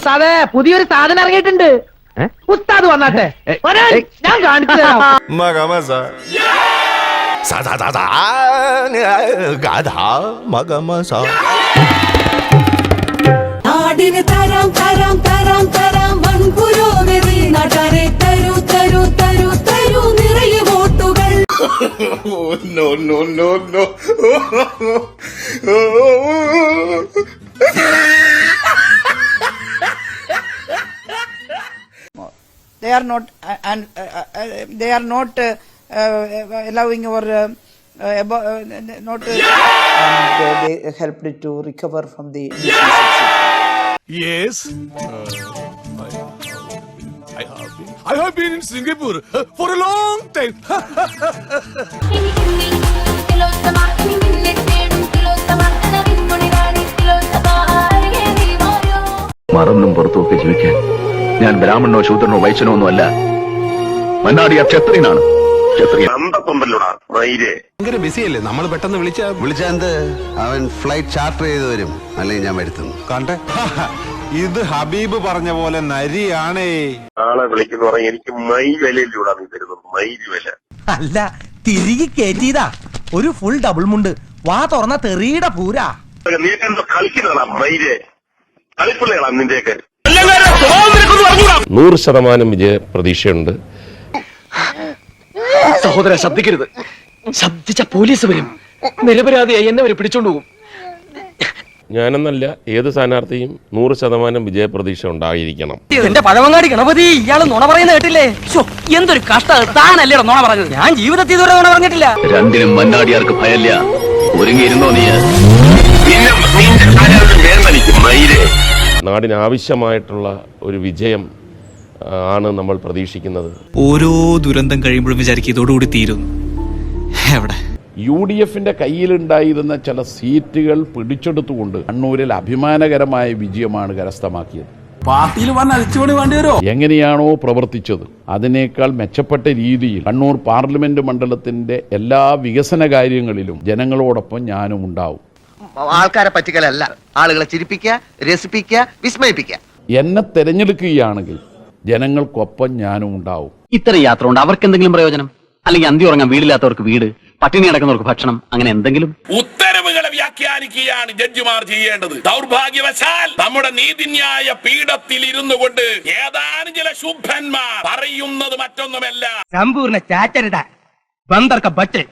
ഉസ്താദേ പുതിയൊരു സാധനം ഇറങ്ങിയിട്ടുണ്ട്. ഉസ്താദ് വന്നാട്ടെ, ഞാൻ കാണിച്ചു തരാം. നാടിന് തരാം തരാം തരാം തരാം വൻപുരോഗതി നാട്ടാരെ തരൂ തരൂ തരൂ തരൂ നിറയെ വോട്ടുകൾ. No, no, no, no. They are not they are not allowing our not and they helped to recover from the Yes. I have been in Singapore for a long time. മറന്നും പുറത്തുമൊക്കെ ജീവിക്കാൻ ഞാൻ ബ്രാഹ്മണനോ ശൂദ്രനോ വൈശ്യനോ ഒന്നുമല്ല. മന്നാടിയ ക്ഷത്രിയനാണ്. ഭയങ്കര ബിസിയല്ലേ, നമ്മൾ പെട്ടെന്ന് വിളിച്ചാന്ത് അവൻ ഫ്ലൈറ്റ് ചാർട്ടർ ചെയ്ത് വരും, അല്ലെങ്കിൽ ഞാൻ വരുത്തുന്നു കണ്ടേ. ഇത് ഹബീബ് പറഞ്ഞ പോലെ നരിയാണേ. ആളെ വിളിക്കുന്ന പറഞ്ഞ എനിക്ക് മൈൽ വിലയിലൂടെ നീ തരുന്നത്, മൈൽ വില അല്ല തിരികെ കയറ്റിയതാ. ഒരു ഫുൾ ഡബിൾ മുണ്ട്, വാ തുറന്ന തെറിയുടെ പൂരാ. നീക്കെന്തോ കളിക്കുന്നതാ മൈല്, കളിപ്പിള്ളകളാ നിന്റെയൊക്കെ. 100% വിജയ പ്രതീക്ഷയുണ്ട്. സഹോദര ശബ്ദിക്കരുത്, ശബ്ദിച്ച പോലീസ് വരും. നിരപരാധിയായി എന്നെ വരെ പിടിച്ചോണ്ട് പോകും. ഞാനെന്നല്ല, ഏത് സ്ഥാനാർത്ഥിയും 100% വിജയ പ്രതീക്ഷ ഉണ്ടായിരിക്കണം. എന്റെ പഴവങ്ങാടി ഗണപതി, ഇയാള് നുണ പറയുന്ന കേട്ടില്ലേ? എന്തൊരു കഷ്ട, താനല്ലേ നുണ പറഞ്ഞത്? ഞാൻ ജീവിതത്തിൽ ഇതുവരെ നുണ പറഞ്ഞിട്ടില്ല. രണ്ടിനും മന്നാടിയാർക്ക് ഭയല്ല. ഒരുങ്ങിയിരുന്നോ നീ? നാടിന് ആവശ്യമായിട്ടുള്ള ഒരു വിജയം ആണ് നമ്മൾ പ്രതീക്ഷിക്കുന്നത്. ഓരോ ദുരന്തം കഴിയുമ്പോഴും വിചാരിക്കും ഇതോടുകൂടി തീരും. എവിടെ UDFന്റെ കയ്യിലുണ്ടായിരുന്ന ചില സീറ്റുകൾ പിടിച്ചെടുത്തുകൊണ്ട് കണ്ണൂരിൽ അഭിമാനകരമായ വിജയമാണ് കരസ്ഥമാക്കിയത്. പാർട്ടിയിൽ വന്ന് അഴിച്ചുപണി വേണ്ടി വരുമോ? എങ്ങനെയാണോ പ്രവർത്തിച്ചത് അതിനേക്കാൾ മെച്ചപ്പെട്ട രീതിയിൽ കണ്ണൂർ പാർലമെന്റ് മണ്ഡലത്തിന്റെ എല്ലാ വികസന കാര്യങ്ങളിലും ജനങ്ങളോടൊപ്പം ഞാനും ഉണ്ടാവും. ആൾക്കാരെ പറ്റിക്കലല്ല, ആളുകളെ ചിരിപ്പിക്കുക, രസിപ്പിക്കുക, വിസ്മയിപ്പിക്കുക. എന്നെ തെരഞ്ഞെടുക്കുകയാണെങ്കിൽ ജനങ്ങൾക്കൊപ്പം ഞാനും ഉണ്ടാവും. ഇത്തരം യാത്ര കൊണ്ട് അവർക്ക് എന്തെങ്കിലും പ്രയോജനം? അല്ലെങ്കിൽ അന്തി ഉറങ്ങാൻ വീടില്ലാത്തവർക്ക് വീട്, പട്ടിണി അടക്കുന്നവർക്ക് ഭക്ഷണം, അങ്ങനെ എന്തെങ്കിലും? ഉത്തരവുകളെ വ്യാഖ്യാനിക്കുകയാണ് ജഡ്ജിമാർ ചെയ്യേണ്ടത്. ദൗർഭാഗ്യവശാൽ നമ്മുടെ നീതിന്യായ പീഠത്തിൽ ഇരുന്നു കൊണ്ട് ഏതാനും ചില ശുഭന്മാർ പറയുന്നത് മറ്റൊന്നുമല്ല. സമ്പൂർണ്ണ ചാറ്റരുത ബന്ദർക്ക ബച്ചേ